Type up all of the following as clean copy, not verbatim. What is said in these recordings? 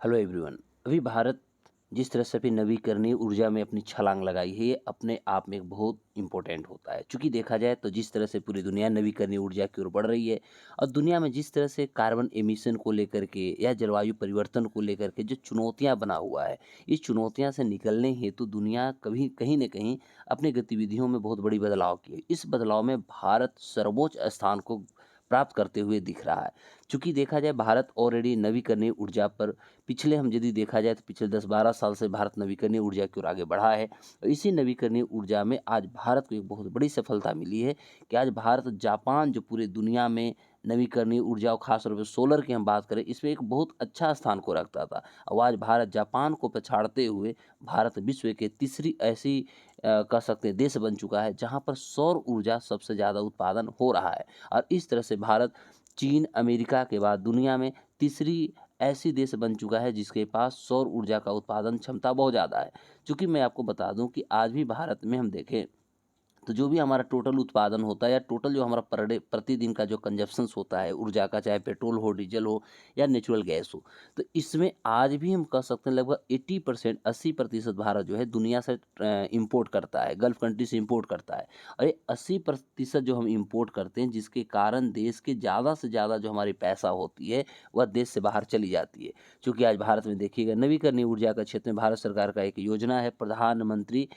Hello everyone. अभी भारत जिस तरह से अभी नवीकरणीय ऊर्जा में अपनी छलांग लगाई है, ये अपने आप में एक बहुत इम्पोर्टेंट होता है। चूँकि देखा जाए तो जिस तरह से पूरी दुनिया नवीकरणीय ऊर्जा की ओर बढ़ रही है और दुनिया में जिस तरह से कार्बन एमिशन को लेकर के या जलवायु परिवर्तन को लेकर के जो चुनौतियाँ बना हुआ है, इस चुनौतियाँ से निकलने हेतु दुनिया कभी कहीं न कहीं अपनी गतिविधियों में बहुत बड़ी बदलाव की है। इस बदलाव में भारत सर्वोच्च स्थान को प्राप्त करते हुए दिख रहा है। चूँकि देखा जाए भारत ऑलरेडी नवीकरणीय ऊर्जा पर पिछले हम यदि देखा जाए तो पिछले 10-12 साल से भारत नवीकरणीय ऊर्जा की ओर आगे बढ़ा है। और इसी नवीकरणीय ऊर्जा में आज भारत को एक बहुत बड़ी सफलता मिली है कि आज भारत जापान जो पूरे दुनिया में नवीकरणीय ऊर्जा और खास तौर पे सोलर की हम बात करें, इसमें एक बहुत अच्छा स्थान को रखता था। और आज भारत जापान को पछाड़ते हुए भारत विश्व के तीसरी ऐसी कह सकते हैं देश बन चुका है जहाँ पर सौर ऊर्जा सबसे ज़्यादा उत्पादन हो रहा है। और इस तरह से भारत चीन, अमेरिका के बाद दुनिया में तीसरी ऐसी देश बन चुका है जिसके पास सौर ऊर्जा का उत्पादन क्षमता बहुत ज़्यादा है। चूँकि मैं आपको बता दूँ कि आज भी भारत में हम देखें तो जो भी हमारा टोटल उत्पादन होता है या टोटल जो हमारा पर डे प्रतिदिन का जो कंजप्शंस होता है ऊर्जा का, चाहे पेट्रोल हो, डीजल हो या नेचुरल गैस हो, तो इसमें आज भी हम कह सकते हैं लगभग 80% 80% भारत जो है दुनिया से इंपोर्ट करता है, गल्फ कंट्री से इंपोर्ट करता है। और ये 80% जो हम इंपोर्ट करते हैं जिसके कारण देश के ज़्यादा से ज़्यादा जो हमारी पैसा होती है वह देश से बाहर चली जाती है। चूँकि आज भारत में देखिएगा नवीकरणीय ऊर्जा का क्षेत्र में भारत सरकार का एक योजना है, प्रधानमंत्री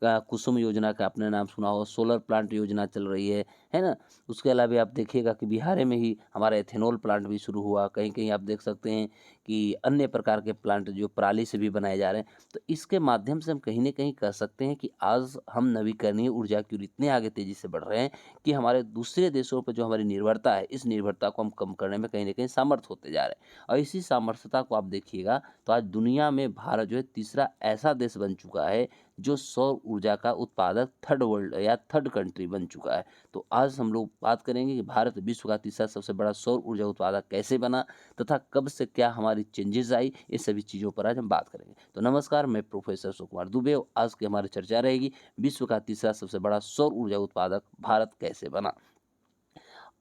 कुसुम योजना का आपने नाम सुना होगा, सोलर प्लांट योजना चल रही है ना? उसके अलावा आप देखिएगा कि बिहार में ही हमारा एथेनॉल प्लांट भी शुरू हुआ, कहीं-कहीं आप देख सकते हैं कि अन्य प्रकार के प्लांट जो पराली से भी बनाए जा रहे हैं। तो इसके माध्यम से हम कहीं न कहीं कह सकते हैं कि आज हम नवीकरणीय ऊर्जा की ओर इतने आगे तेज़ी से बढ़ रहे हैं कि हमारे दूसरे देशों पे जो हमारी निर्भरता है, इस निर्भरता को हम कम करने में कहीं न कहीं समर्थ होते जा रहे हैं। और इसी सामर्थ्यता को आप देखिएगा तो आज दुनिया में भारत जो है तीसरा ऐसा देश बन चुका है जो सौर ऊर्जा का उत्पादक थर्ड वर्ल्ड या थर्ड कंट्री बन चुका है। तो आज हम लोग बात करेंगे कि भारत विश्व का तीसरा सबसे बड़ा सौर ऊर्जा उत्पादक कैसे बना तथा कब से क्या हमारी चेंजेस आई, ये सभी चीज़ों पर आज हम बात करेंगे। तो नमस्कार, मैं प्रोफेसर सुकुमार दुबे और आज की हमारी चर्चा रहेगी विश्व का तीसरा सबसे बड़ा सौर ऊर्जा उत्पादक भारत कैसे बना।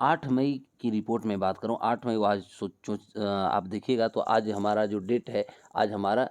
8 मई की रिपोर्ट में बात करूँ, 8 मई वो आज आप देखिएगा तो आज हमारा जो डेट है, आज हमारा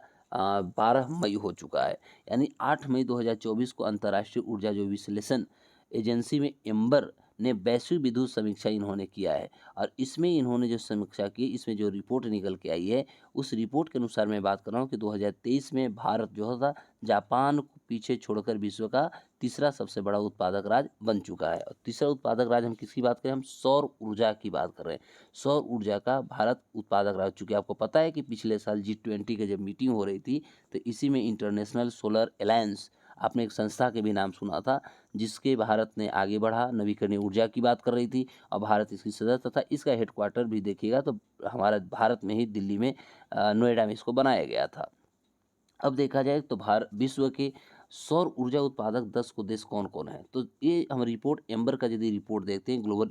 12 मई हो चुका है। यानी 8 मई 2024 को अंतर्राष्ट्रीय ऊर्जा जो विश्लेषण एजेंसी में एम्बर ने वैश्विक विद्युत समीक्षा इन्होंने किया है। और इसमें इन्होंने जो समीक्षा की, इसमें जो रिपोर्ट निकल के आई है, उस रिपोर्ट के अनुसार मैं बात कर रहा हूँ कि 2023 में भारत जो था जापान को पीछे छोड़कर विश्व का तीसरा सबसे बड़ा उत्पादक राज्य बन चुका है। और तीसरा उत्पादक राज्य हम किसकी बात करें? हम सौर ऊर्जा की बात कर रहे हैं। सौर ऊर्जा का भारत उत्पादक राज्य, चूँकि आपको पता है कि पिछले साल G20 की जब मीटिंग हो रही थी, तो इसी में इंटरनेशनल सोलर अलायंस, आपने एक संस्था के भी नाम सुना था, जिसके भारत ने आगे बढ़ा, नवीकरणीय ऊर्जा की बात कर रही थी और भारत इसकी सदस्य तथा इसका हेडक्वार्टर भी देखिएगा तो हमारा भारत में ही दिल्ली में नोएडा में इसको बनाया गया था। अब देखा जाए तो विश्व के सौर ऊर्जा उत्पादक 10 को देश कौन-कौन हैं? तो ये हम रिपोर्ट एम्बर का यदि रिपोर्ट देखते हैं ग्लोबल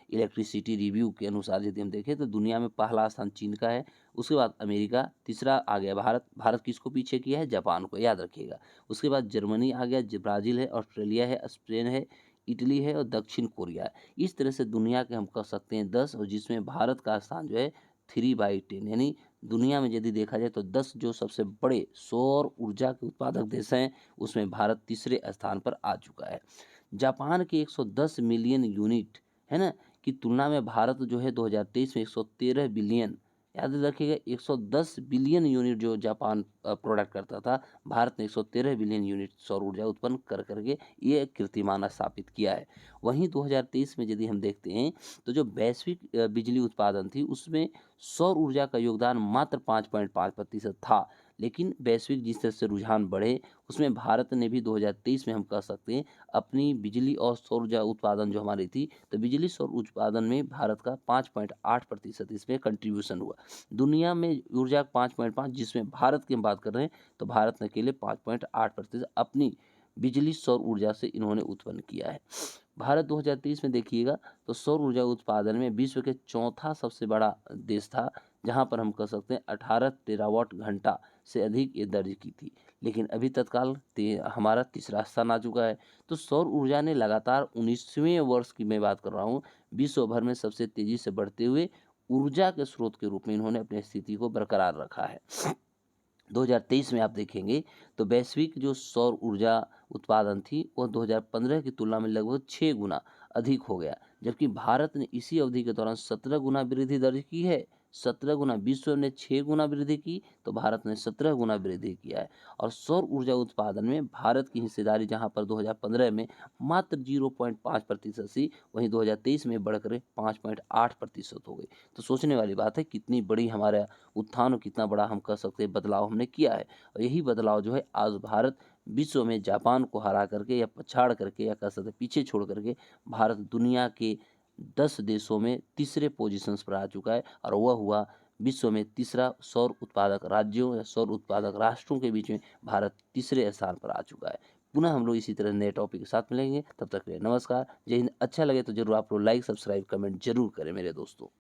इलेक्ट्रिसिटी रिव्यू के अनुसार यदि हम देखें तो दुनिया में पहला स्थान चीन का है, उसके बाद अमेरिका, तीसरा आ गया भारत। भारत किसको पीछे किया है? जापान को, याद रखिएगा। उसके बाद जर्मनी आ गया, ब्राज़ील है, ऑस्ट्रेलिया है, स्पेन है, इटली है और दक्षिण कोरिया है। इस तरह से दुनिया के हम कह सकते हैं 10, और जिसमें भारत का स्थान जो है 3/10, यानी दुनिया में यदि देखा जाए तो 10 जो सबसे बड़े सौर ऊर्जा के उत्पादक देश हैं, उसमें भारत तीसरे स्थान पर आ चुका है। जापान के 110 मिलियन यूनिट, है ना, की तुलना में भारत जो है 2023 में 113 बिलियन, याद रखिएगा 110 बिलियन यूनिट जो जापान प्रोडक्ट करता था, भारत ने 113 बिलियन यूनिट सौर ऊर्जा उत्पन्न कर करके ये कीर्तिमान स्थापित किया है। वहीं 2023 में यदि हम देखते हैं तो जो वैश्विक बिजली उत्पादन थी उसमें सौर ऊर्जा का योगदान मात्र 5.5% था। लेकिन वैश्विक जिस तरह से रुझान बढ़े, उसमें भारत ने भी 2023 में हम कह सकते हैं अपनी बिजली और सौर ऊर्जा उत्पादन जो हमारी थी, तो बिजली सौर उत्पादन में भारत का 5.8% इसमें कंट्रीब्यूशन हुआ। दुनिया में ऊर्जा 5.5, जिसमें भारत की हम बात कर रहे हैं, तो भारत ने अकेले 5.8% अपनी बिजली सौर ऊर्जा से इन्होंने उत्पन्न किया है। भारत 2023 में देखिएगा तो सौर ऊर्जा उत्पादन में विश्व के चौथा सबसे बड़ा देश था, जहां पर हम कह सकते हैं 18 टेरावाट घंटा से अधिक ये दर्ज की थी। लेकिन अभी तत्काल हमारा तीसरा स्थान आ चुका है। तो सौर ऊर्जा ने लगातार 19वें वर्ष की मैं बात कर रहा हूँ, विश्व भर में सबसे तेजी से बढ़ते हुए ऊर्जा के स्रोत के रूप में इन्होंने अपनी स्थिति को बरकरार रखा है। 2023 में आप देखेंगे तो वैश्विक जो सौर ऊर्जा उत्पादन थी वो 2015 की तुलना में लगभग 6 गुना अधिक हो गया, जबकि भारत ने इसी अवधि के दौरान 17 गुना वृद्धि दर्ज की है। 17 गुना, विश्व ने 6 गुना वृद्धि की तो भारत ने 17 गुना वृद्धि किया है। और सौर ऊर्जा उत्पादन में भारत की हिस्सेदारी जहां पर 2015 में मात्र 0.5% थी, वहीं 2023 में बढ़कर 5.8% हो गई। तो सोचने वाली बात है कितनी बड़ी हमारा उत्थान और कितना बड़ा हम कह सकते हैं बदलाव हमने किया है। और यही बदलाव जो है आज भारत विश्व में जापान को हरा करके या पछाड़ करके या कह सकते हैं पीछे छोड़ करके भारत दुनिया के 10 देशों में तीसरे पोजीशंस पर आ चुका है, और वह हुआ विश्व में तीसरा सौर उत्पादक राज्यों या सौर उत्पादक राष्ट्रों के बीच में भारत तीसरे स्थान पर आ चुका है। पुनः हम लोग इसी तरह नए टॉपिक के साथ मिलेंगे, तब तक के लिए नमस्कार, जय हिंद। अच्छा लगे तो जरूर आप लोग लाइक, सब्सक्राइब, कमेंट जरूर करें मेरे दोस्तों।